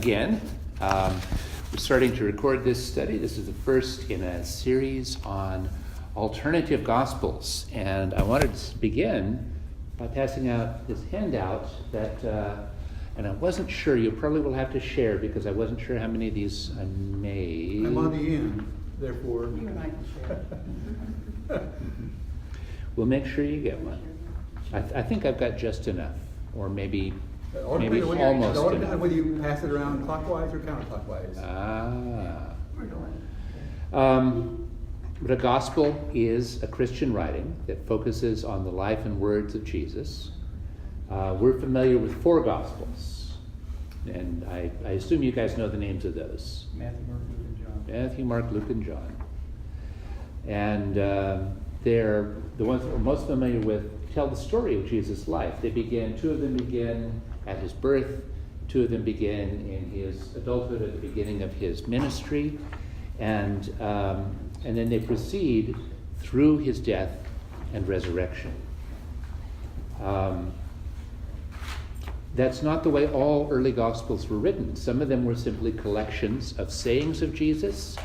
again. We're starting to record this study. This is the first in a series on alternative gospels. And I wanted to begin by passing out this handout that, and I wasn't sure, you probably will have to share because I wasn't sure how many of these I made. I'm on the end, therefore. You and I can share. We'll make sure you get one. I think I've got just enough, or maybe almost Depending enough. on whether you pass it around clockwise or counterclockwise. But a gospel is a Christian writing that focuses on the life and words of Jesus. We're familiar with four gospels, and I assume you guys know the names of those. Matthew, Mark, Luke, and John. Matthew, Mark, Luke, and John. And they're the ones that we're most familiar with tell the story of Jesus' life. Two of them begin at his birth, two of them begin in his adulthood at the beginning of his ministry, and then they proceed through his death and resurrection. That's not the way all early Gospels were written. Some of them were simply collections of sayings of Jesus,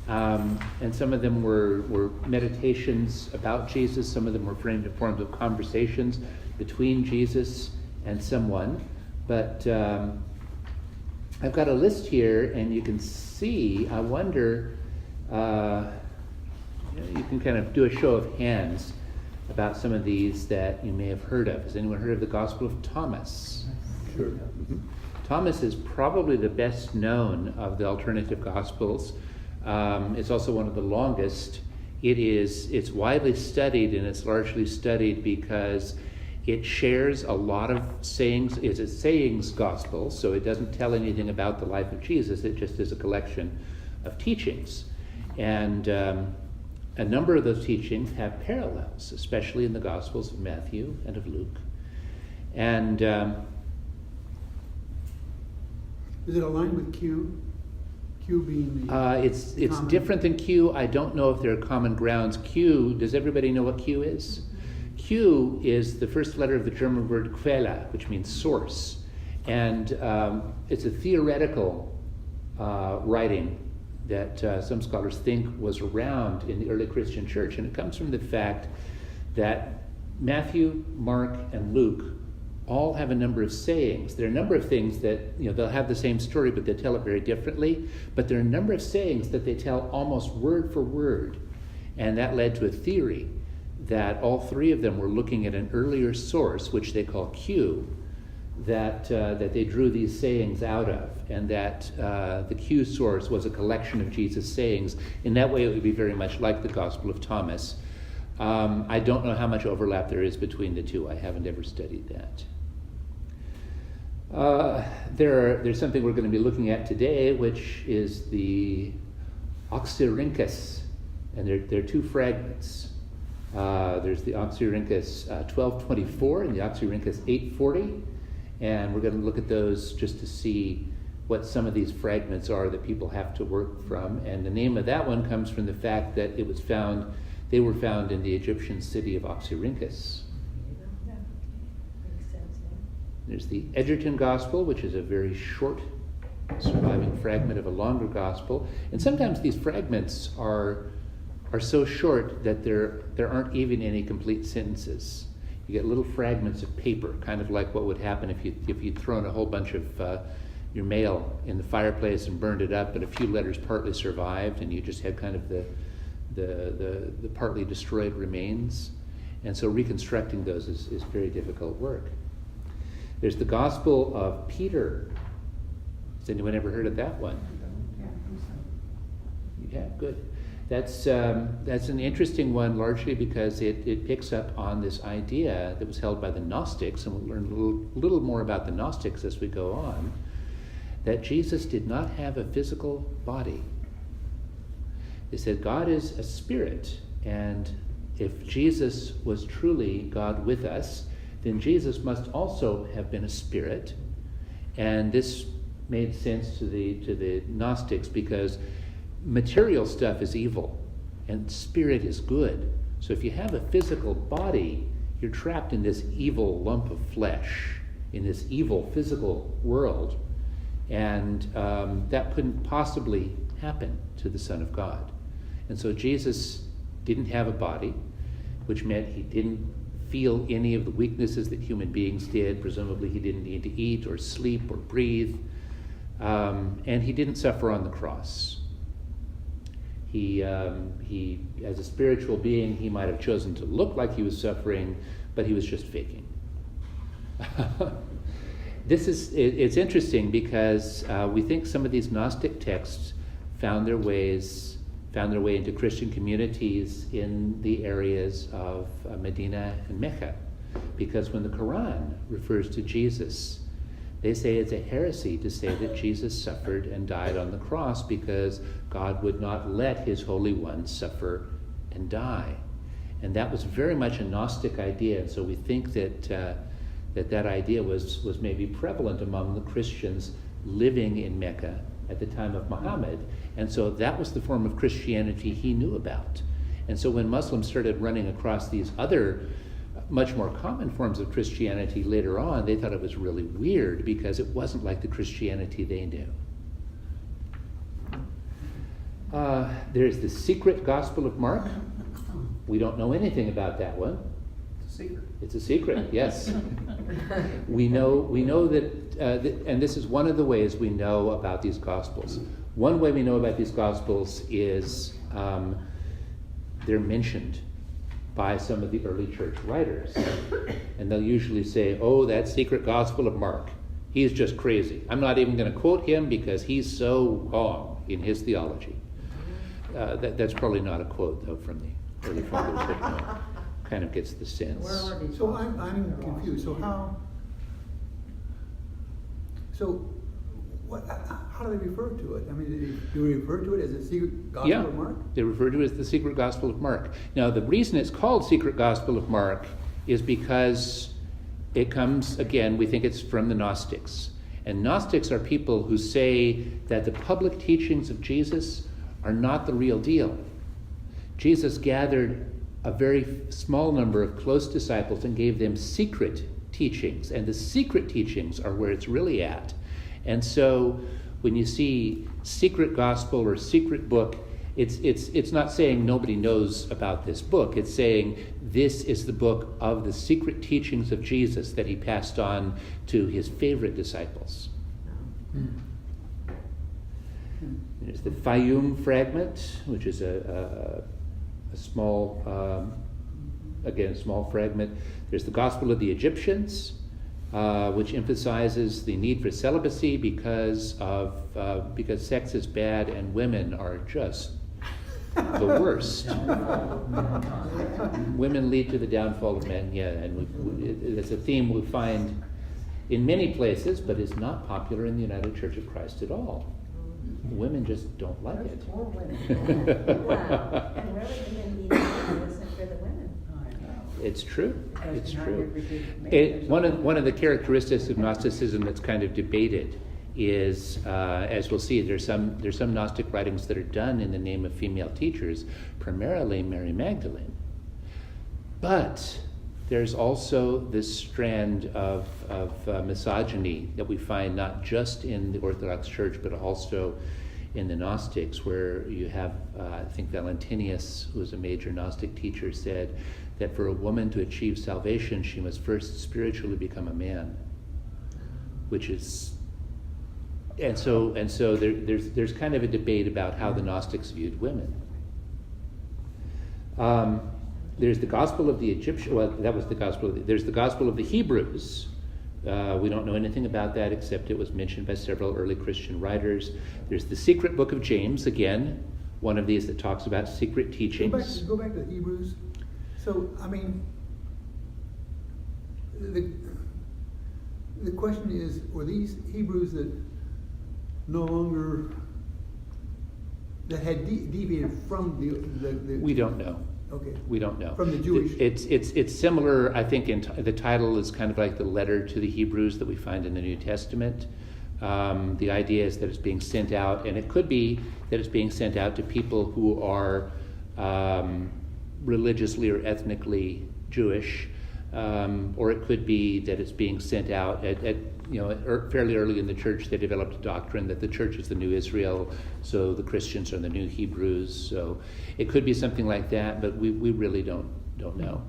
and some of them were meditations about Jesus. Some of them were framed in forms of conversations between Jesus and someone. But I've got a list here, and you can see, I wonder, you can kind of do a show of hands about some of these that you may have heard of. Has anyone heard of the Gospel of Thomas? Sure. Mm-hmm. Thomas is probably the best known of the alternative Gospels. It's also one of the longest. It's widely studied, and it's largely studied because it shares a lot of sayings. It's a sayings gospel, so it doesn't tell anything about the life of Jesus. It just is a collection of teachings. And a number of those teachings have parallels, especially in the Gospels of Matthew and of Luke. And Is it aligned with Q? Q being the it's common- different than Q. I don't know if there are common grounds. Q, does everybody know what Q is? Q is the first letter of the German word Quelle, which means source. And it's a theoretical writing that some scholars think was around in the early Christian church. And it comes from the fact that Matthew, Mark, and Luke all have a number of sayings. There are a number of things that, they'll have the same story, but they tell it very differently. But there are a number of sayings that they tell almost word for word. And that led to a theory that all three of them were looking at an earlier source, which they call Q, that they drew these sayings out of, and that the Q source was a collection of Jesus' sayings. In that way, it would be very much like the Gospel of Thomas. I don't know how much overlap there is between the two. I haven't ever studied that. There's something we're going to be looking at today, which is the Oxyrhynchus, and there are two fragments. There's the Oxyrhynchus 1224 and the Oxyrhynchus 840, and we're going to look at those just to see what some of these fragments are that people have to work from. And the name of that one comes from the fact that they were found in the Egyptian city of Oxyrhynchus. There's the Egerton Gospel, which is a very short surviving fragment of a longer gospel. And sometimes these fragments are so short that there aren't even any complete sentences. You get little fragments of paper, kind of like what would happen if you'd thrown a whole bunch of your mail in the fireplace and burned it up, but a few letters partly survived, and you just had kind of the partly destroyed remains. And so reconstructing those is very difficult work. There's the Gospel of Peter. Has anyone ever heard of that one? Yeah, good. That's an interesting one, largely because it picks up on this idea that was held by the Gnostics, and we'll learn a little more about the Gnostics as we go on, that Jesus did not have a physical body. They said God is a spirit, and if Jesus was truly God with us, then Jesus must also have been a spirit. And this made sense to the Gnostics because material stuff is evil and spirit is good. So if you have a physical body, you're trapped in this evil lump of flesh, in this evil physical world. And that couldn't possibly happen to the Son of God. And so Jesus didn't have a body, which meant he didn't feel any of the weaknesses that human beings did. Presumably he didn't need to eat or sleep or breathe. And he didn't suffer on the cross. He, as a spiritual being, he might have chosen to look like he was suffering, but he was just faking. It's interesting because we think some of these Gnostic texts found their way into Christian communities in the areas of Medina and Mecca, because when the Quran refers to Jesus, they say it's a heresy to say that Jesus suffered and died on the cross because God would not let his Holy One suffer and die. And that was very much a Gnostic idea, and so we think that that idea was maybe prevalent among the Christians living in Mecca at the time of Muhammad, and so that was the form of Christianity he knew about. And so when Muslims started running across these other much more common forms of Christianity later on, they thought it was really weird because it wasn't like the Christianity they knew. There's the secret Gospel of Mark. We don't know anything about that one. It's a secret. It's a secret, yes. We know that, and this is one of the ways we know about these Gospels. One way we know about these Gospels is they're mentioned by some of the early church writers. And they'll usually say, oh, that secret Gospel of Mark, he's just crazy. I'm not even going to quote him because he's so wrong in his theology. That's probably not a quote, though, from the early fathers, but kind of gets the sense. So I'm confused. How do they refer to it? I mean, do we refer to it as a secret Gospel of Mark? They refer to it as the secret Gospel of Mark. Now, the reason it's called secret Gospel of Mark is because it comes, again, we think it's from the Gnostics. And Gnostics are people who say that the public teachings of Jesus are not the real deal. Jesus gathered a very small number of close disciples and gave them secret teachings, and the secret teachings are where it's really at. And so when you see secret gospel or secret book, it's not saying nobody knows about this book. It's saying this is the book of the secret teachings of Jesus that he passed on to his favorite disciples. There's the Fayum fragment, which is a small, again, small fragment. There's the Gospel of the Egyptians, which emphasizes the need for celibacy because sex is bad and women are just the worst. Women lead to the downfall of men, and it's a theme we find in many places, but is not popular in the United Church of Christ at all. Women just don't like it. Poor women. Wow. And really even wasn't for the women. It's true. It's true. It, one of the characteristics of Gnosticism that's kind of debated is, as we'll see, there's some Gnostic writings that are done in the name of female teachers, primarily Mary Magdalene. But there's also this strand of misogyny that we find not just in the Orthodox Church, but also in the Gnostics, where you have, I think Valentinius, who was a major Gnostic teacher, said that for a woman to achieve salvation, she must first spiritually become a man, which is, and so there's kind of a debate about how the Gnostics viewed women. There's the Gospel of the Egyptians. Well, that was the Gospel. There's the Gospel of the Hebrews. We don't know anything about that except it was mentioned by several early Christian writers. There's the secret book of James, again, one of these that talks about secret teachings. Go back to Hebrews. So, I mean, the question is, were these Hebrews that no longer, that had deviated from the We don't know. Okay. We don't know. From the Jewish. It's similar, I think, the title is kind of like the letter to the Hebrews that we find in the New Testament. The idea is that it's being sent out, and it could be that it's being sent out to people who are religiously or ethnically Jewish, or it could be that it's being sent out at fairly early in the church, they developed a doctrine that the church is the new Israel, so the Christians are the new Hebrews. So it could be something like that, but we really don't know.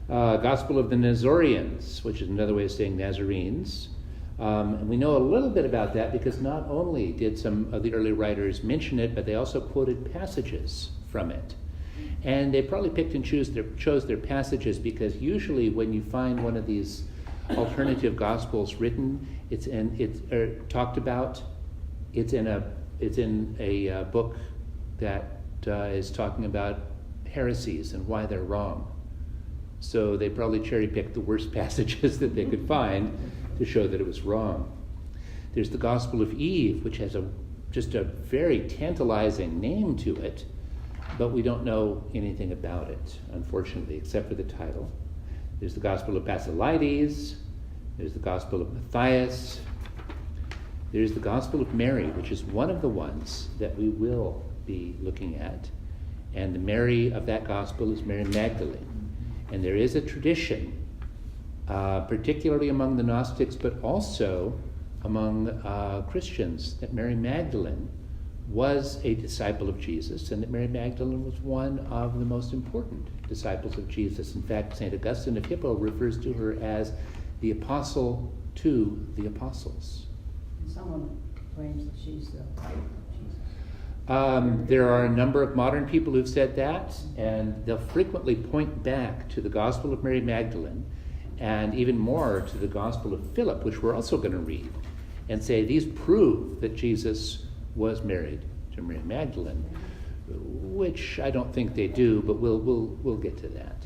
Gospel of the Nazareans, which is another way of saying Nazarenes. And we know a little bit about that because not only did some of the early writers mention it, but they also quoted passages from it. And they probably picked and chose their passages because usually when you find one of these alternative gospels written, it's in a book that is talking about heresies and why they're wrong. So they probably cherry-picked the worst passages that they could find to show that it was wrong. There's the Gospel of Eve, which has just a very tantalizing name to it, but we don't know anything about it, unfortunately, except for the title. There's the Gospel of Basilides. There's the Gospel of Matthias. There's the Gospel of Mary, which is one of the ones that we will be looking at. And the Mary of that Gospel is Mary Magdalene. And there is a tradition, particularly among the Gnostics, but also among Christians, that Mary Magdalene was a disciple of Jesus, and that Mary Magdalene was one of the most important disciples of Jesus. In fact, St. Augustine of Hippo refers to her as the apostle to the apostles. Someone claims that she's the wife of Jesus. There are a number of modern people who've said that, and they'll frequently point back to the Gospel of Mary Magdalene, and even more to the Gospel of Philip, which we're also going to read, and say these prove that Jesus was married to Mary Magdalene, which I don't think they do, but we'll get to that.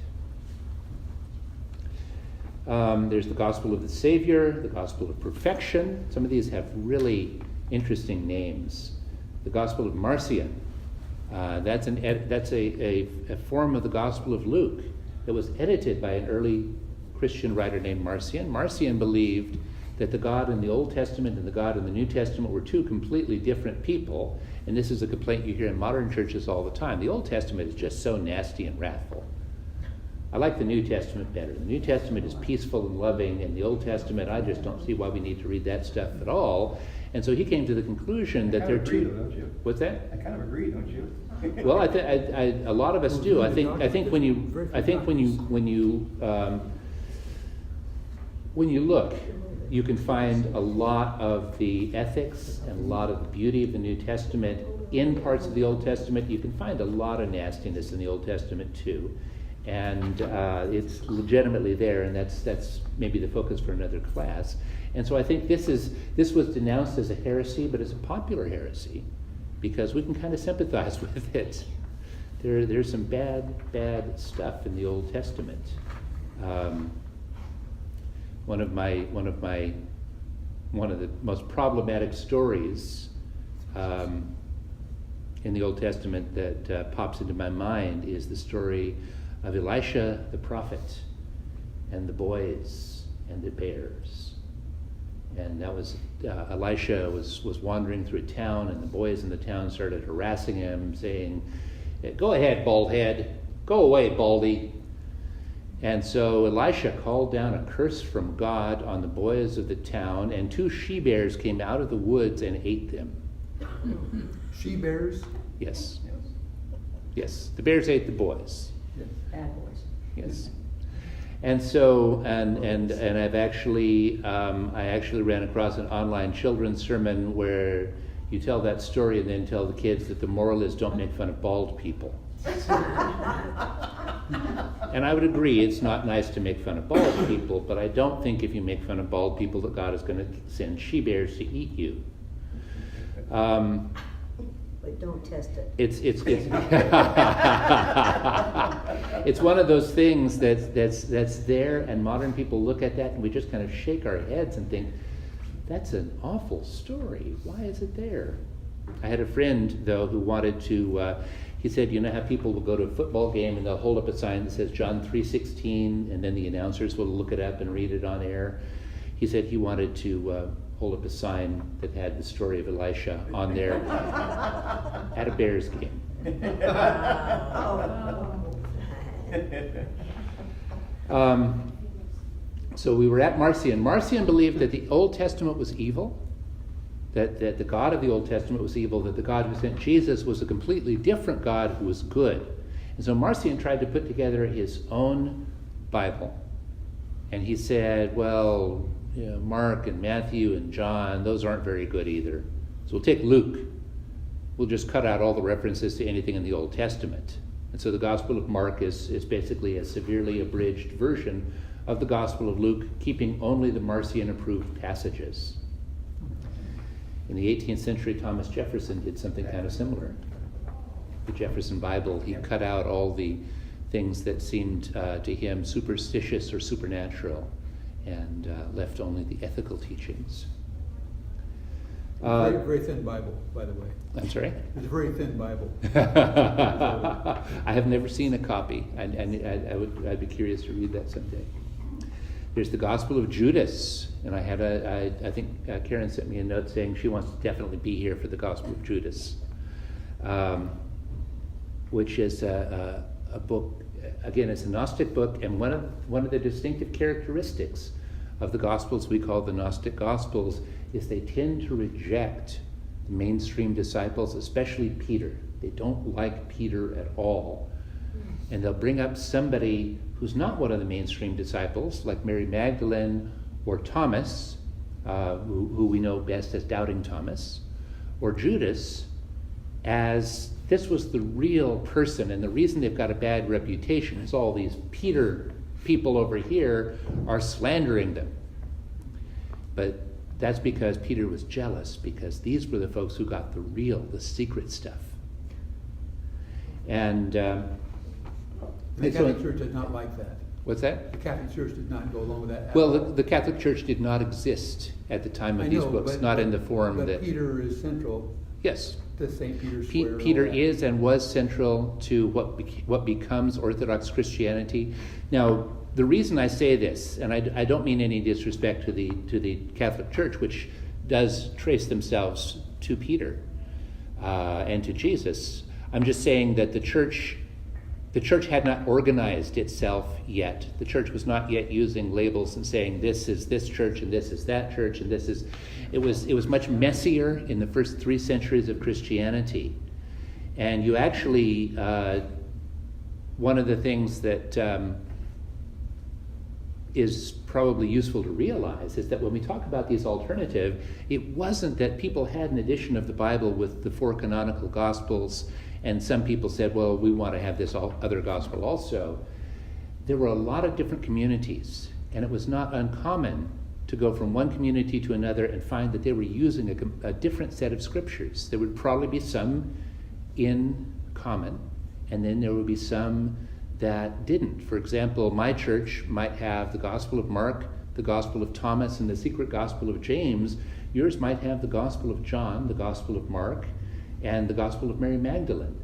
There's the Gospel of the Savior, the Gospel of Perfection. Some of these have really interesting names. The Gospel of Marcion. That's a form of the Gospel of Luke that was edited by an early Christian writer named Marcion. Marcion believed that the God in the Old Testament and the God in the New Testament were two completely different people, and this is a complaint you hear in modern churches all the time. The Old Testament is just so nasty and wrathful. I like the New Testament better. The New Testament is peaceful and loving, and the Old Testament, I just don't see why we need to read that stuff at all. And so he came to the conclusion that there are two. Don't you? What's that? I kind of agree, don't you? Well, a lot of us do. I think when you look, you can find a lot of the ethics and a lot of the beauty of the New Testament in parts of the Old Testament. You can find a lot of nastiness in the Old Testament too, and it's legitimately there, and that's maybe the focus for another class. And so I think this was denounced as a heresy, but it's a popular heresy because we can kind of sympathize with it. There's some bad stuff in the Old Testament. One of the most problematic stories in the Old Testament that pops into my mind is the story of Elisha the prophet and the boys and the bears. And that was Elisha was wandering through a town, and the boys in the town started harassing him, saying, "Go ahead, bald head. Go away, baldy." And so Elisha called down a curse from God on the boys of the town, and 2 she-bears came out of the woods and ate them. She-bears? Yes. Yes, the bears ate the boys. Bad boys. Yes. And so, and I actually ran across an online children's sermon where you tell that story and then tell the kids that the moral is don't make fun of bald people. And I would agree, it's not nice to make fun of bald people, but I don't think if you make fun of bald people that God is going to send she-bears to eat you. But don't test it. It's it's one of those things that's there, and modern people look at that and we just kind of shake our heads and think, that's an awful story. Why is it there? I had a friend, though, who wanted to, he said, you know how people will go to a football game and they'll hold up a sign that says John 3:16, and then the announcers will look it up and read it on air. He said he wanted to hold up a sign that had the story of Elisha on there at a Bears game. So we were at Marcion. Marcion believed that the Old Testament was evil, that the God of the Old Testament was evil, that the God who sent Jesus was a completely different God who was good. And so Marcion tried to put together his own Bible. And he said, well, Mark and Matthew and John, those aren't very good either. So we'll take Luke. We'll just cut out all the references to anything in the Old Testament. And so the Gospel of Mark is basically a severely abridged version of the Gospel of Luke, keeping only the Marcion-approved passages. In the 18th century, Thomas Jefferson did something kind of similar. The Jefferson Bible, he cut out all the things that seemed to him superstitious or supernatural and left only the ethical teachings. Very, very thin Bible, by the way. I'm sorry? It's a very thin Bible. I have never seen a copy, and I'd be curious to read that someday. There's the Gospel of Judas, and I think Karen sent me a note saying she wants to definitely be here for the Gospel of Judas, which is a book. Again, it's a Gnostic book, and one of the distinctive characteristics of the Gospels we call the Gnostic Gospels is they tend to reject the mainstream disciples, especially Peter. They don't like Peter at all. And they'll bring up somebody who's not one of the mainstream disciples, like Mary Magdalene or Thomas, who we know best as Doubting Thomas, or Judas, as this was the real person. And the reason they've got a bad reputation is all these Peter people over here are slandering them. But that's because Peter was jealous, because these were the folks who got the secret stuff. And The Catholic Church did not like that. What's that? The Catholic Church did not go along with that. Well, the Catholic Church did not exist at the time of these books, not in the form but that... Peter is central Yes. to St. Peter's Square. and all Peter that. is and was central to what becomes Orthodox Christianity. Now, the reason I say this, and I don't mean any disrespect to the Catholic Church, which does trace themselves to Peter and to Jesus, I'm just saying that the church had not organized itself yet. The church was not yet using labels and saying this is this church and this is that church and this is. It was much messier in the first 3 centuries of Christianity, and you actually one of the things that is probably useful to realize is that when we talk about these alternative, it wasn't that people had an edition of the Bible with the 4 canonical Gospels, and some people said, well, we want to have this other gospel also. There were a lot of different communities, and it was not uncommon to go from one community to another and find that they were using a different set of scriptures. There would probably be some in common, and then there would be some that didn't. For example, my church might have the Gospel of Mark, the Gospel of Thomas, and the secret Gospel of James. Yours might have the Gospel of John, the Gospel of Mark, and the Gospel of Mary Magdalene.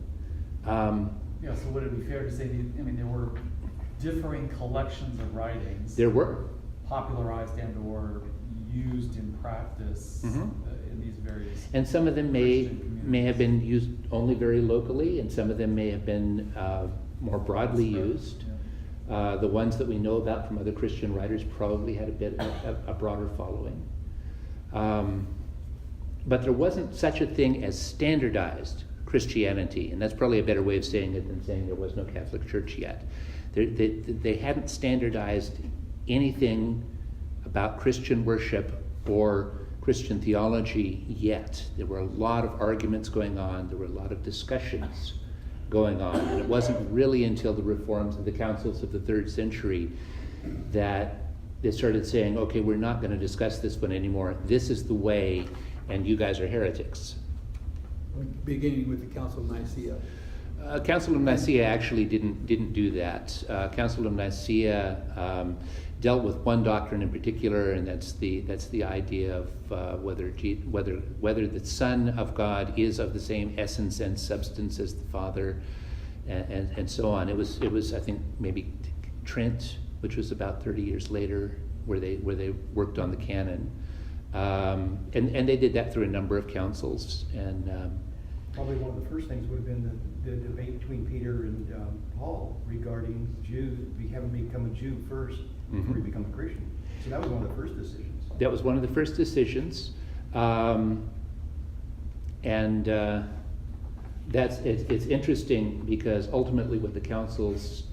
Yeah, so would it be fair to say, there were differing collections of writings There were. popularized and or used in practice Mhm. In these various... And some of them Christian may have communities. been used only very locally, and some of them may have been more broadly used. Yeah. The ones that we know about from other Christian writers probably had a broader following. But there wasn't such a thing as standardized Christianity, and that's probably a better way of saying it than saying there was no Catholic Church yet. They hadn't standardized anything about Christian worship or Christian theology yet. There were a lot of arguments going on, there were a lot of discussions going on, and it wasn't really until the reforms of the councils of the 3rd century that they started saying, okay, we're not going to discuss this one anymore, this is the way, and you guys are heretics. Beginning with the Council of Nicaea. Council of Nicaea actually didn't do that. Council of Nicaea dealt with one doctrine in particular, and that's the idea of whether the Son of God is of the same essence and substance as the Father, and so on. It was I think maybe Trent, which was about 30 years later, where they worked on the canon, and they did that through a number of councils. And probably one of the first things would have been the debate between Peter and Paul regarding Jews, having become a Jew first before you become a Christian. So that was one of the first decisions. That was one of the first decisions. It's interesting because ultimately what the councils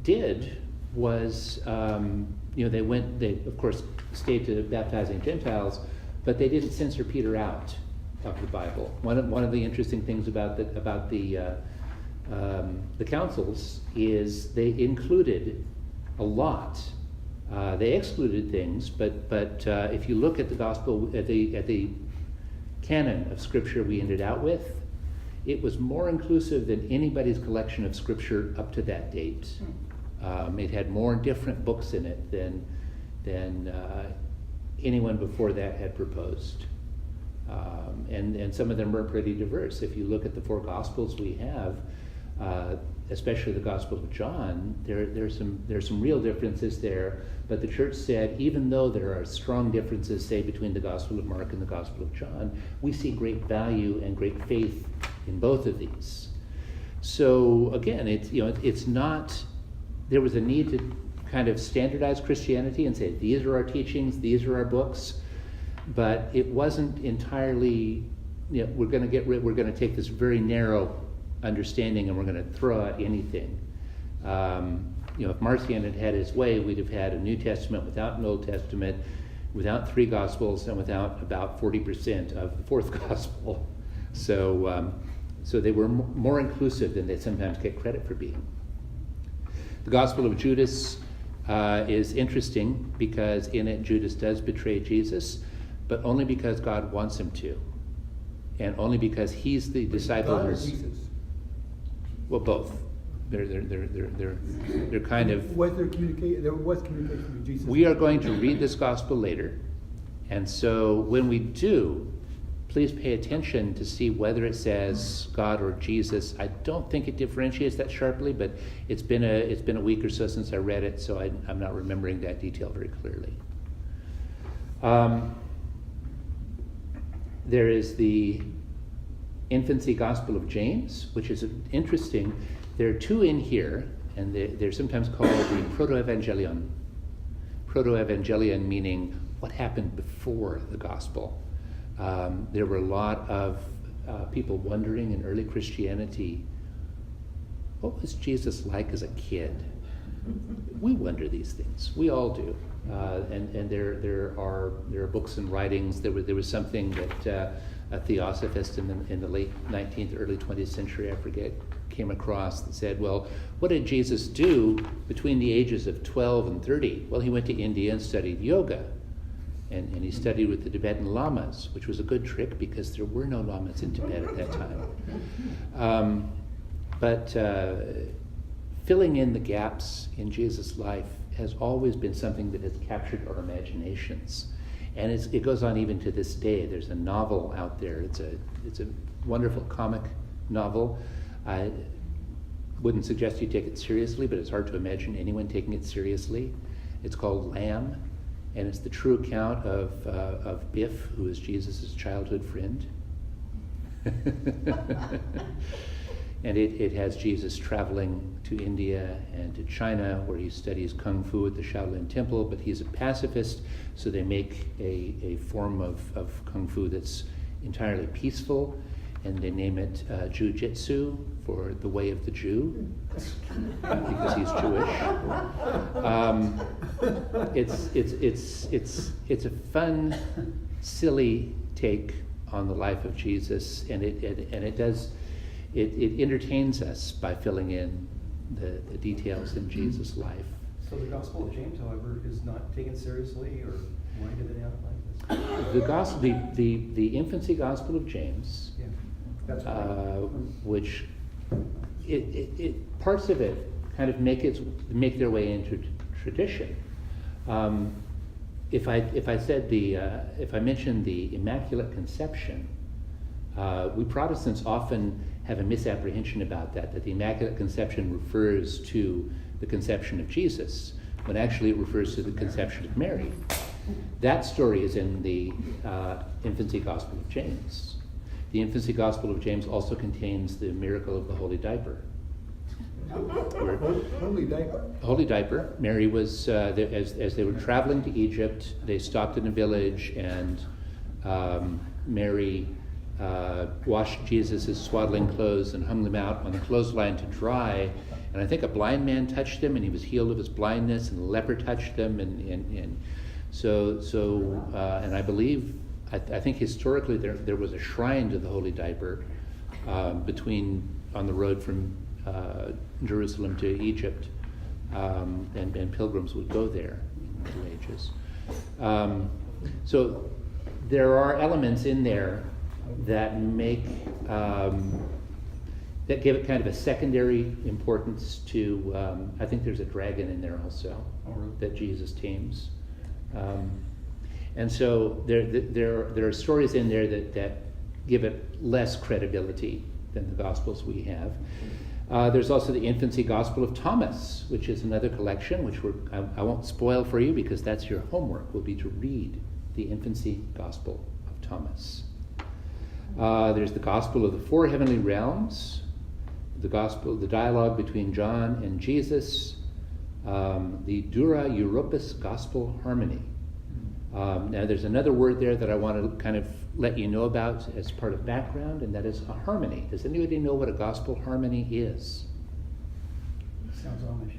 did was, they of course stayed to baptizing Gentiles, but they didn't censor Peter out of the Bible. One of the interesting things about the councils is they included a lot. They excluded things, but if you look at the gospel, at the canon of Scripture we ended out with, it was more inclusive than anybody's collection of Scripture up to that date. It had more different books in it than anyone before that had proposed. And some of them were pretty diverse. If you look at the 4 Gospels we have, especially the Gospel of John, there's some real differences there. But the church said, even though there are strong differences, say, between the Gospel of Mark and the Gospel of John, we see great value and great faith in both of these. So again, it's not. There was a need to kind of standardize Christianity and say, these are our teachings, these are our books, but it wasn't entirely. We're going to take this very narrow understanding and we're going to throw out anything. If Marcion had had his way, we'd have had a New Testament without an Old Testament, without 3 Gospels, and without about 40% of the 4th Gospel. So they were more inclusive than they sometimes get credit for being. The Gospel of Judas is interesting because in it Judas does betray Jesus, but only because God wants him to, and only because he's the disciple. God or Jesus? Well, both. They're kind of. There was communication with Jesus. We are going to read this gospel later, and so when we do, please pay attention to see whether it says God or Jesus. I don't think it differentiates that sharply, but it's been a week or so since I read it, so I'm not remembering that detail very clearly. There is the infancy gospel of James, which is interesting. There are 2 in here, and they're sometimes called the proto-evangelion. Proto-evangelion meaning what happened before the gospel. There were a lot of people wondering in early Christianity, what was Jesus like as a kid? We wonder these things. We all do. And there are books and writings. There was something that a theosophist in the late 19th, early 20th century, I forget, came across that said, well, what did Jesus do between the ages of 12 and 30? Well, he went to India and studied yoga. And he studied with the Tibetan lamas, which was a good trick because there were no lamas in Tibet at that time. But filling in the gaps in Jesus' life has always been something that has captured our imaginations. And it goes on even to this day. There's a novel out there. It's a wonderful comic novel. I wouldn't suggest you take it seriously, but it's hard to imagine anyone taking it seriously. It's called Lamb, and it's the true account of Biff, who is Jesus' childhood friend. And it has Jesus traveling to India and to China, where he studies Kung Fu at the Shaolin Temple, but he's a pacifist, so they make a form of Kung Fu that's entirely peaceful, and they name it Jiu-Jitsu, for the way of the Jew, because he's Jewish. It's a fun, silly take on the life of Jesus, and it entertains us by filling in the details in Jesus' life. So the Gospel of James, however, is not taken seriously, or why did they not like this? The infancy Gospel of James, Yeah, that's which parts of it kind of make their way into tradition. If I mentioned the Immaculate Conception, we Protestants often have a misapprehension about that the Immaculate Conception refers to the conception of Jesus, when actually it refers to the conception of Mary. That story is in the Infancy Gospel of James. The Infancy Gospel of James also contains the miracle of the Holy Diaper. Holy diaper. Holy diaper. Mary was, as they were traveling to Egypt, they stopped in a village, and Mary washed Jesus' swaddling clothes and hung them out on the clothesline to dry. And I think a blind man touched them, and he was healed of his blindness, and a leper touched them, and I believe, I think historically there was a shrine to the Holy Diaper on the road from Jerusalem to Egypt, and pilgrims would go there in the Middle Ages. So there are elements in there that make that give it kind of a secondary importance to. I think there's a dragon in there also that Jesus tames, and so there are stories in there that give it less credibility than the Gospels we have. There's also the Infancy Gospel of Thomas, which is another collection, which I won't spoil for you because that's your homework, will be to read the Infancy Gospel of Thomas. There's the Gospel of the Four Heavenly Realms, the dialogue between John and Jesus, the Dura Europus Gospel Harmony. Now there's another word there that I want to kind of let you know about as part of background, and that is a harmony. Does anybody know what a gospel harmony is? Sounds Amish.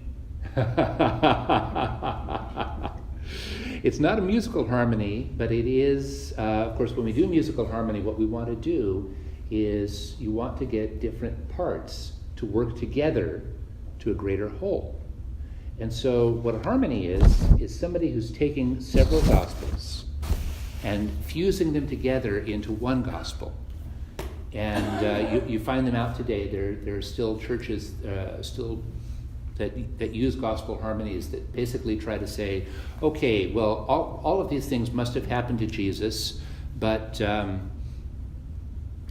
It's not a musical harmony, but it is, of course, when we do musical harmony, what we want to do is you want to get different parts to work together to a greater whole. And so what a harmony is somebody who's taking several gospels and fusing them together into one gospel. And you find them out today. There are still churches that use gospel harmonies that basically try to say, okay, well, all of these things must have happened to Jesus, but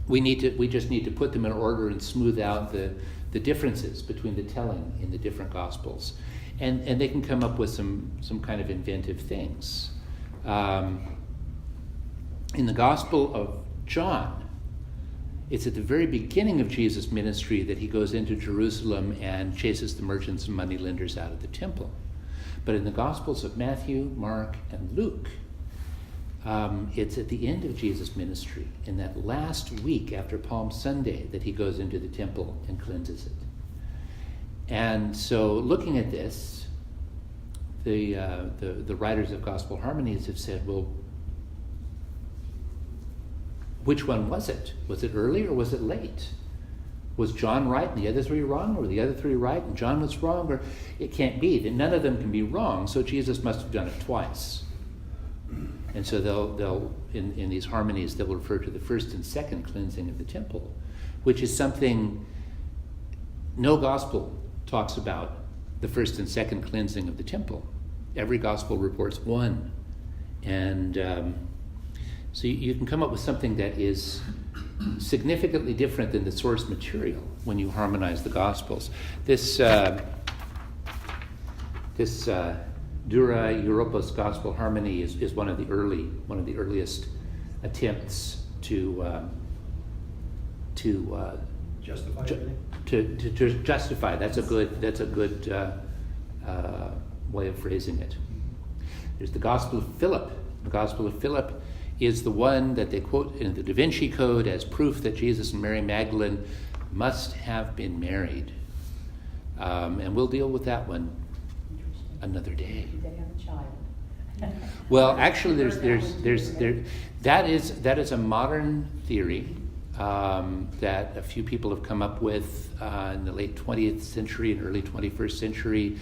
we just need to put them in order and smooth out the differences between the telling in the different gospels. And they can come up with some kind of inventive things. In the Gospel of John, it's at the very beginning of Jesus' ministry that he goes into Jerusalem and chases the merchants and moneylenders out of the temple. But in the Gospels of Matthew, Mark, and Luke, it's at the end of Jesus' ministry, in that last week after Palm Sunday, that he goes into the temple and cleanses it. And so looking at this, the writers of gospel harmonies have said, well, which one was it? Was it early or was it late? Was John right and the other three wrong, or were the other three right and John was wrong? Or it can't be. None of them can be wrong, so Jesus must have done it twice. And so they'll in these harmonies, they'll refer to the first and second cleansing of the temple, which is something no gospel talks about, the first and second cleansing of the temple. Every gospel reports one. And so you can come up with something that is significantly different than the source material when you harmonize the gospels. This Dura Europos Gospel Harmony is one of the earliest attempts to Justify everything? to justify. That's a good way of phrasing it. There's the Gospel of Philip. The Gospel of Philip is the one that they quote in the Da Vinci Code as proof that Jesus and Mary Magdalene must have been married. And we'll deal with that one another day. Did they have a child? Well, actually, that is a modern theory that a few people have come up with in the late 20th century and early 21st century.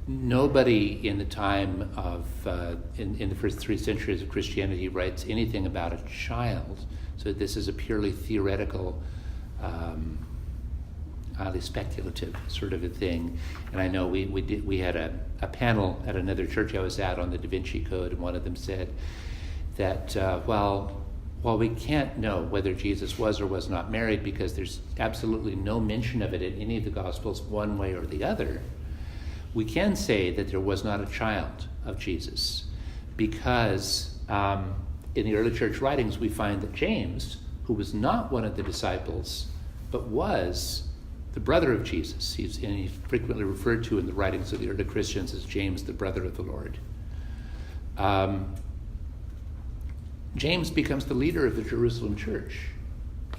Nobody in the time of in the first 3 centuries of Christianity writes anything about a child. So this is a purely theoretical, highly speculative sort of a thing. And I know we had a panel at another church I was at on the Da Vinci Code, and one of them said that while we can't know whether Jesus was or was not married because there's absolutely no mention of it in any of the Gospels one way or the other, we can say that there was not a child of Jesus because in the early church writings we find that James, who was not one of the disciples but was the brother of Jesus. He's frequently referred to in the writings of the early Christians as James, the brother of the Lord. James becomes the leader of the Jerusalem church,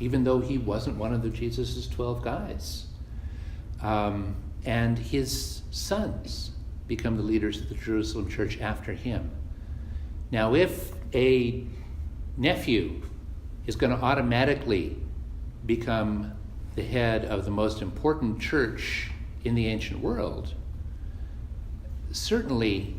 even though he wasn't one of Jesus' 12 guys. And his sons become the leaders of the Jerusalem church after him. Now, if a nephew is going to automatically become the head of the most important church in the ancient world, certainly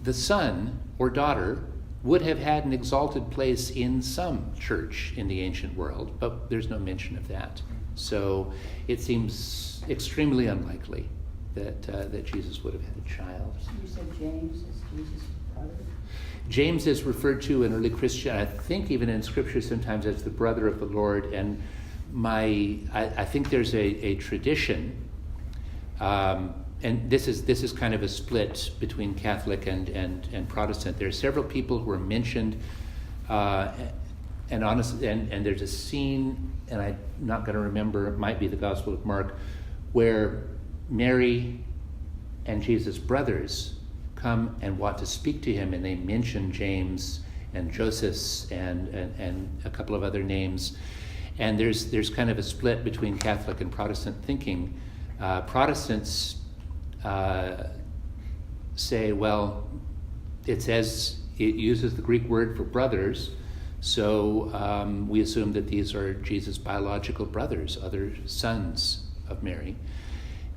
the son or daughter would have had an exalted place in some church in the ancient world, but there's no mention of that. So it seems extremely unlikely that Jesus would have had a child. You said James is Jesus' brother? James is referred to in early Christian, I think even in Scripture sometimes, as the brother of the Lord. And I think there's a tradition, and this is kind of a split between Catholic and Protestant. There are several people who are mentioned, and honestly, and there's a scene, and I'm not going to remember, it might be the Gospel of Mark, where Mary and Jesus' brothers come and want to speak to him, and they mention James and Joseph and a couple of other names. And there's kind of a split between Catholic and Protestant thinking. Protestants say, well, it uses the Greek word for brothers, so we assume that these are Jesus' biological brothers, other sons of Mary.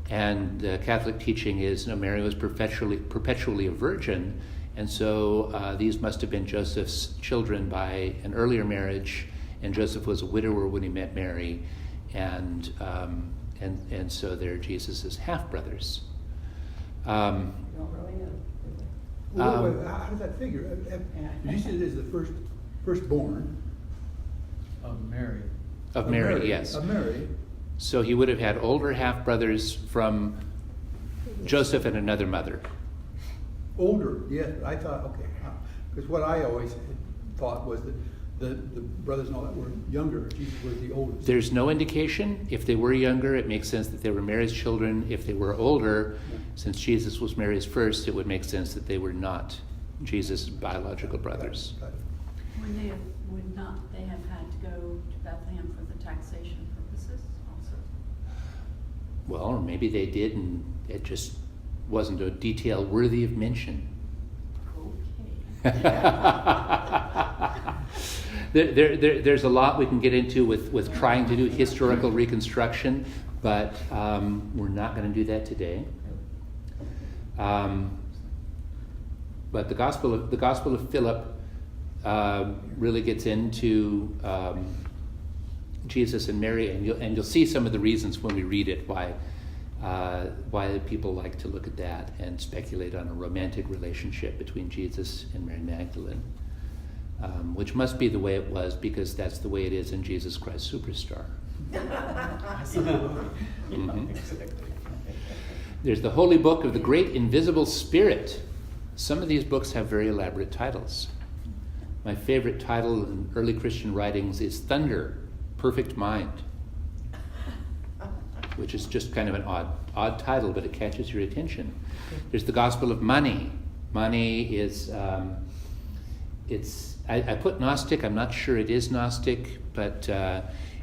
And the Catholic teaching is, Mary was perpetually a virgin, and so these must have been Joseph's children by an earlier marriage, and Joseph was a widower when he met Mary, and so they're Jesus' half-brothers. You don't really know, do we? Well, how does that figure? Did you say it is the firstborn? Of Mary. Of Mary, yes. Of Mary. So he would have had older half-brothers from Joseph and another mother. Older, yes. I thought, okay. Because what I always thought was that the brothers and all that were younger. Jesus was the oldest. There's no indication. If they were younger, it makes sense that they were Mary's children. If they were older, since Jesus was Mary's first, it would make sense that they were not Jesus' biological brothers. Got it. Would not they have had to go to Bethlehem for the taxation purposes also? Well, or maybe they did, and it just wasn't a detail worthy of mention. Okay. There's a lot we can get into with trying to do historical reconstruction, but we're not going to do that today. But the Gospel of Philip really gets into Jesus and Mary, and you'll see some of the reasons when we read it why people like to look at that and speculate on a romantic relationship between Jesus and Mary Magdalene, which must be the way it was, because that's the way it is in Jesus Christ Superstar. Mm-hmm. There's the Holy Book of the Great Invisible Spirit. Some of these books have very elaborate titles. My favorite title in early Christian writings is Thunder, Perfect Mind, which is just kind of an odd title, but it catches your attention. There's the Gospel of Money. Money is, I put Gnostic. I'm not sure it is Gnostic, but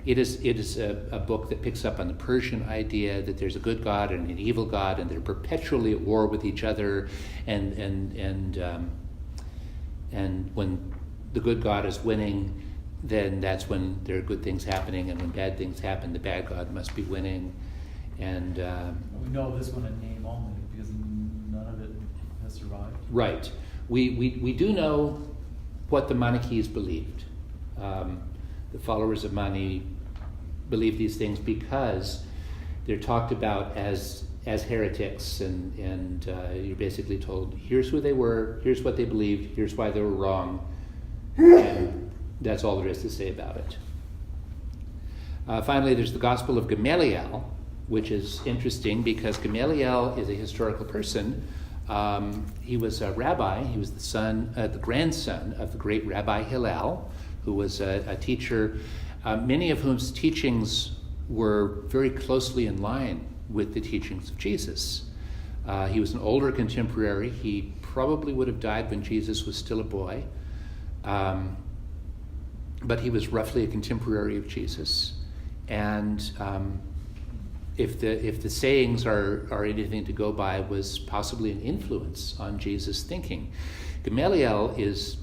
it is a book that picks up on the Persian idea that there's a good God and an evil God, and they're perpetually at war with each other, and when the good God is winning, then that's when there are good things happening, and when bad things happen, the bad God must be winning. And We know this one in name only because none of it has survived. right, we do know what the Manichees believed. The followers of Mani believe these things because they're talked about as heretics, and you're basically told, here's who they were, here's what they believed, here's why they were wrong, and that's all there is to say about it. Finally, there's the Gospel of Gamaliel, which is interesting because Gamaliel is a historical person. He was a rabbi. He was the grandson of the great Rabbi Hillel, who was a teacher, many of whose teachings were very closely in line with the teachings of Jesus. He was an older contemporary. He probably would have died when Jesus was still a boy, but he was roughly a contemporary of Jesus. And if the sayings are anything to go by, was possibly an influence on Jesus' thinking. Gamaliel is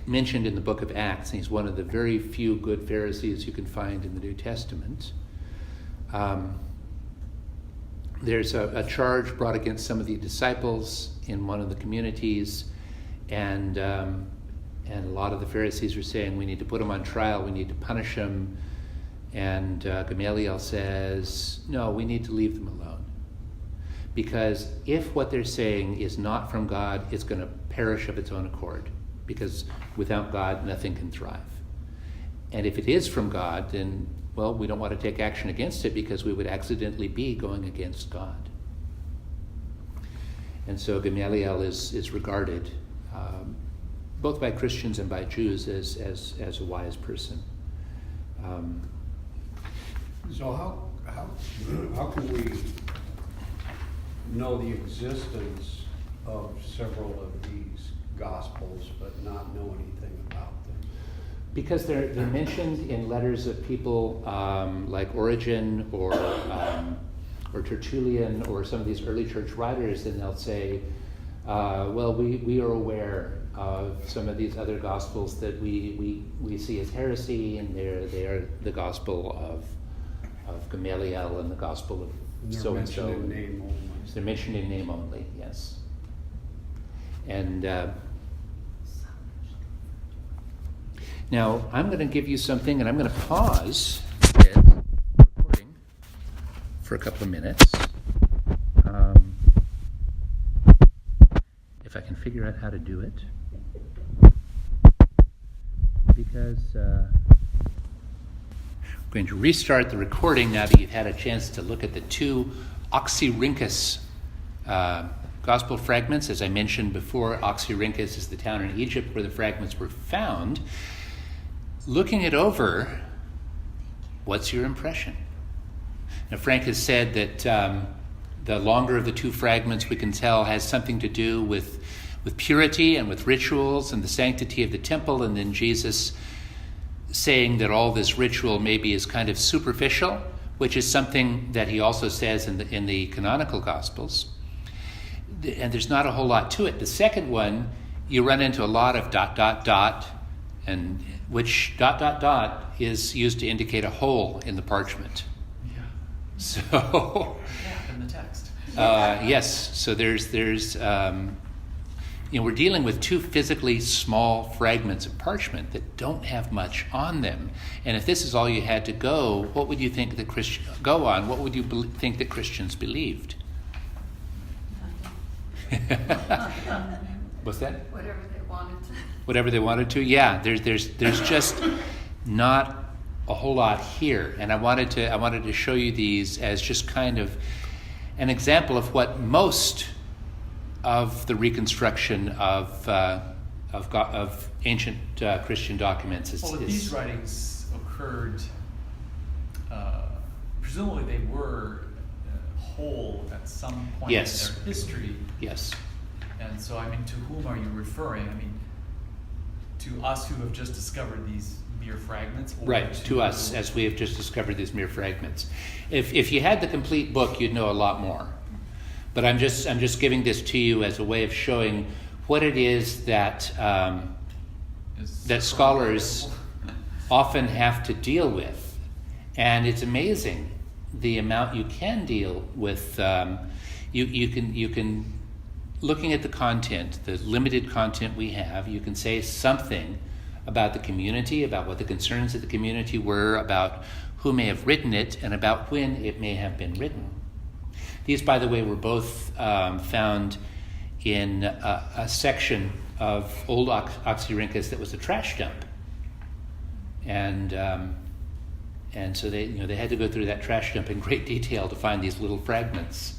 mentioned in the book of Acts, and he's one of the very few good Pharisees you can find in the New Testament. There's a charge brought against some of the disciples in one of the communities, and a lot of the Pharisees are saying, we need to put him on trial, we need to punish him. And Gamaliel says, no, we need to leave them alone. Because if what they're saying is not from God, it's going to perish of its own accord. Because without God, nothing can thrive. And if it is from God, then, well, we don't want to take action against it because we would accidentally be going against God. And so Gamaliel is regarded, both by Christians and by Jews, as a wise person. So how can we know the existence of several of these gospels but not know anything about them? Because they're mentioned in letters of people like Origen or Tertullian or some of these early church writers, and they'll say, well, we are aware of some of these other gospels that we see as heresy, and they are the gospel of Gamaliel and the gospel of so and so. They're mentioned in name only. They're mentioned in name only, yes. And now I'm going to give you something, and I'm going to pause the recording for a couple of minutes. If I can figure out how to do it. Because I'm going to restart the recording now that you've had a chance to look at the two Oxyrhynchus gospel fragments. As I mentioned before, Oxyrhynchus is the town in Egypt where the fragments were found. Looking it over, what's your impression? Now, Frank has said that the longer of the two fragments we can tell has something to do with purity and with rituals and the sanctity of the temple, and then Jesus saying that all this ritual maybe is kind of superficial, which is something that he also says in the canonical Gospels. And there's not a whole lot to it. The second one, you run into a lot of ... and which ... is used to indicate a hole in the parchment. Yeah. So In the text. yes, so there's we're dealing with two physically small fragments of parchment that don't have much on them. And if this is all you had to go, what would you think that what would you think that Christians believed? What's that? Whatever they wanted to. Whatever they wanted to. Yeah, there's just not a whole lot here, and I wanted to show you these as just kind of an example of what most of the reconstruction of ancient Christian documents is. Well, if these writings occurred, presumably they were whole at some point Yes. in their history. Yes. And so, I mean, to whom are you referring? I mean, to us who have just discovered these mere fragments? Or Right, to us, as we have just discovered these mere fragments. If you had the complete book, you'd know a lot more. But I'm just giving this to you as a way of showing what it is that that scholars often have to deal with, and it's amazing the amount you can deal with. You can looking at the content, the limited content we have, you can say something about the community, about what the concerns of the community were, about who may have written it, and about when it may have been written. These, by the way, were both found in a section of old Oxyrhynchus that was a trash dump, and so they had to go through that trash dump in great detail to find these little fragments.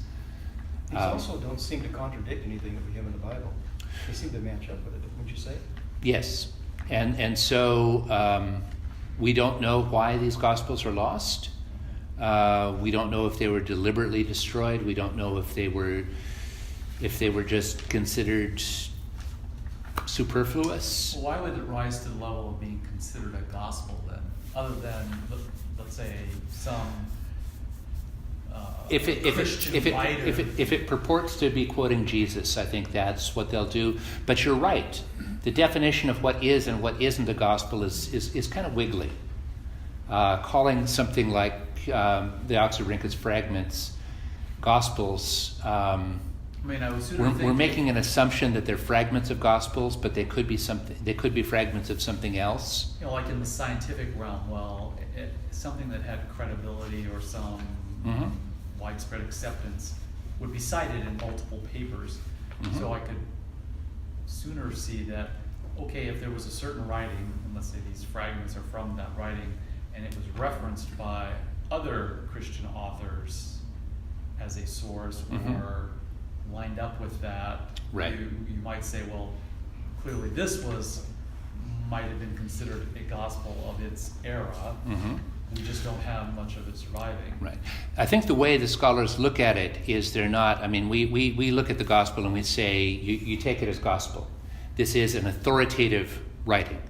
These also don't seem to contradict anything that we have in the Bible. They seem to match up with it, wouldn't you say? Yes, and so we don't know why these Gospels are lost. We don't know if they were deliberately destroyed. We don't know if they were just considered superfluous. Well, why would it rise to the level of being considered a gospel then, other than, let's say, some Christian writer? If it purports to be quoting Jesus, I think that's what they'll do. But you're right. The definition of what is and what isn't a gospel is kind of wiggly. Calling something like the Oxyrhynchus fragments gospels. I mean, I would sooner think We're making an assumption that they're fragments of gospels, but they could be something. They could be fragments of something else. you know, like in the scientific realm, well, something that had credibility or some Mhm. widespread acceptance would be cited in multiple papers. Mhm. So I could sooner see that, okay, if there was a certain writing, and let's say these fragments are from that writing, and it was referenced by other Christian authors as a source Mhm. or lined up with that, Right. you might say, well, clearly this might have been considered a gospel of its era. Mhm. We just don't have much of it surviving. Right. I think the way the scholars look at it is they're not, I mean, we look at the gospel and we say, you take it as gospel. This is an authoritative writing.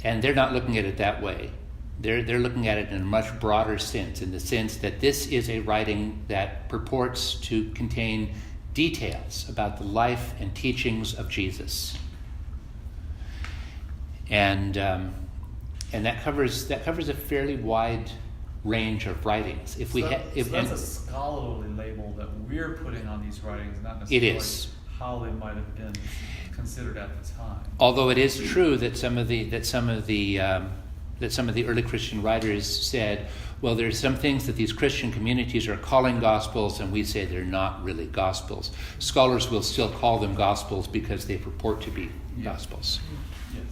And they're not looking at it that way. They're looking at it in a much broader sense, in the sense that this is a writing that purports to contain details about the life and teachings of Jesus. And that covers a fairly wide range of writings. If we So ha- so that's a scholarly label that we're putting on these writings, not necessarily It is. how they might have been considered at the time. although it is true that some of the early Christian writers said, well, there's some things that these Christian communities are calling gospels, and we say they're not really gospels. Scholars will still call them gospels because they purport to be gospels. Yes.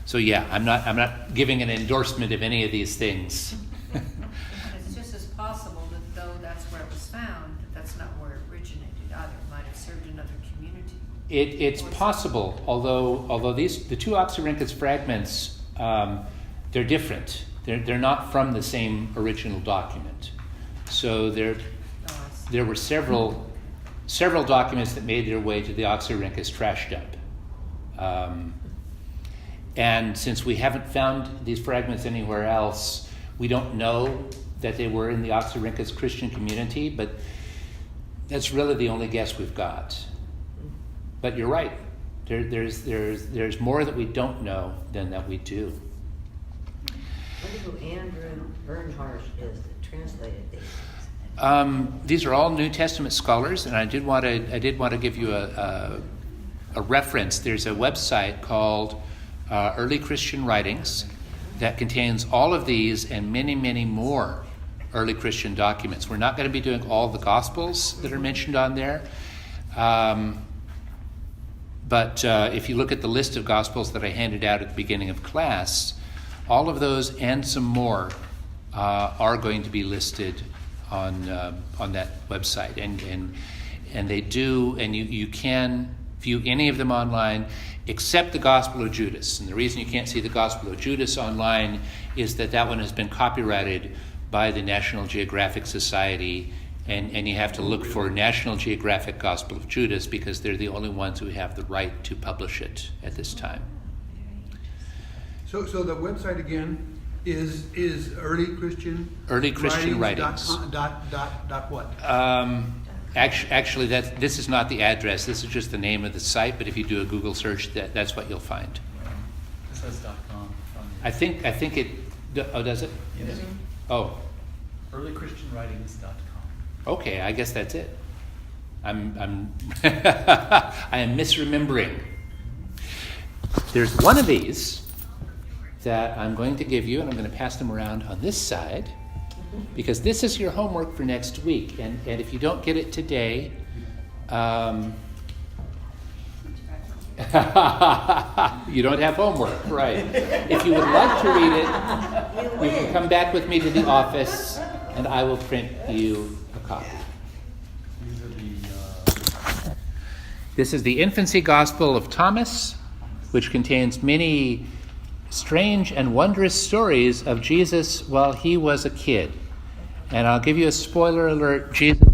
So yeah, I'm not giving an endorsement of any of these things. It's just as possible that though that's where it was found, that's not where it originated either. It might have served another community. It's possible, although the two Oxyrhynchus fragments, they're different. They're not from the same original document. So there were several documents that made their way to the Oxyrhynchus trash dump. And since we haven't found these fragments anywhere else, we don't know that they were in the Oxyrhynchus Christian community, but that's really the only guess we've got. But you're right. There's more that we don't know than that we do. Wonder who Andrew Bernhardt is that translated these. These are all New Testament scholars, and I did want to give you a reference. There's a website called Early Christian Writings that contains all of these and many, many more early Christian documents. We're not going to be doing all the Gospels that are mentioned on there. But if you look at the list of Gospels that I handed out at the beginning of class, all of those and some more are going to be listed on that website, and they do, and you can view any of them online except the Gospel of Judas. And the reason you can't see the Gospel of Judas online is that one has been copyrighted by the National Geographic Society, and you have to look for National Geographic Gospel of Judas because they're the only ones who have the right to publish it at this time. So the website again is Early Christian Writings. dot what? Actually, this is not the address. This is just the name of the site. But if you do a Google search, that's what you'll find. It says .com. I think it. Oh, does it? Yes. Oh, earlychristianwritings.com. okay. I guess that's it. I'm I am misremembering. There's one of these that I'm going to give you, and I'm going to pass them around on this side, because this is your homework for next week. And if you don't get it today, you don't have homework, right? If you would like to read it, you can come back with me to the office, and I will print you a copy. These are the This is the Infancy Gospel of Thomas, which contains many strange and wondrous stories of Jesus while he was a kid. And I'll give you a spoiler alert, Jesus.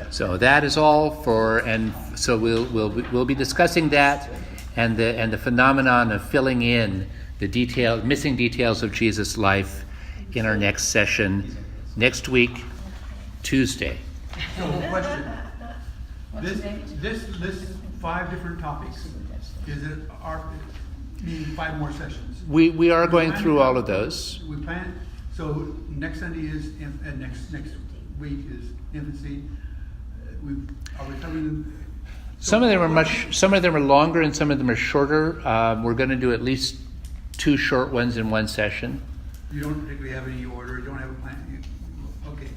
So that is all for, and so we'll be discussing that and the phenomenon of filling in the missing details of Jesus' life in our next session next week, Tuesday. So, question. This lists 5 different topics. Is it meaning 5 more sessions? We are going through all of those. We plan, so next Sunday is, next week is infancy. Are we covering? Some of them are longer and some of them are shorter. We're going to do at least 2 short ones in one session. You don't particularly have any order, you don't have a plan? Okay.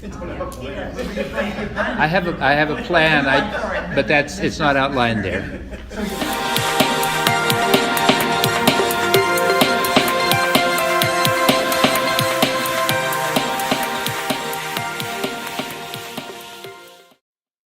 I have a plan, but it's not outlined there. So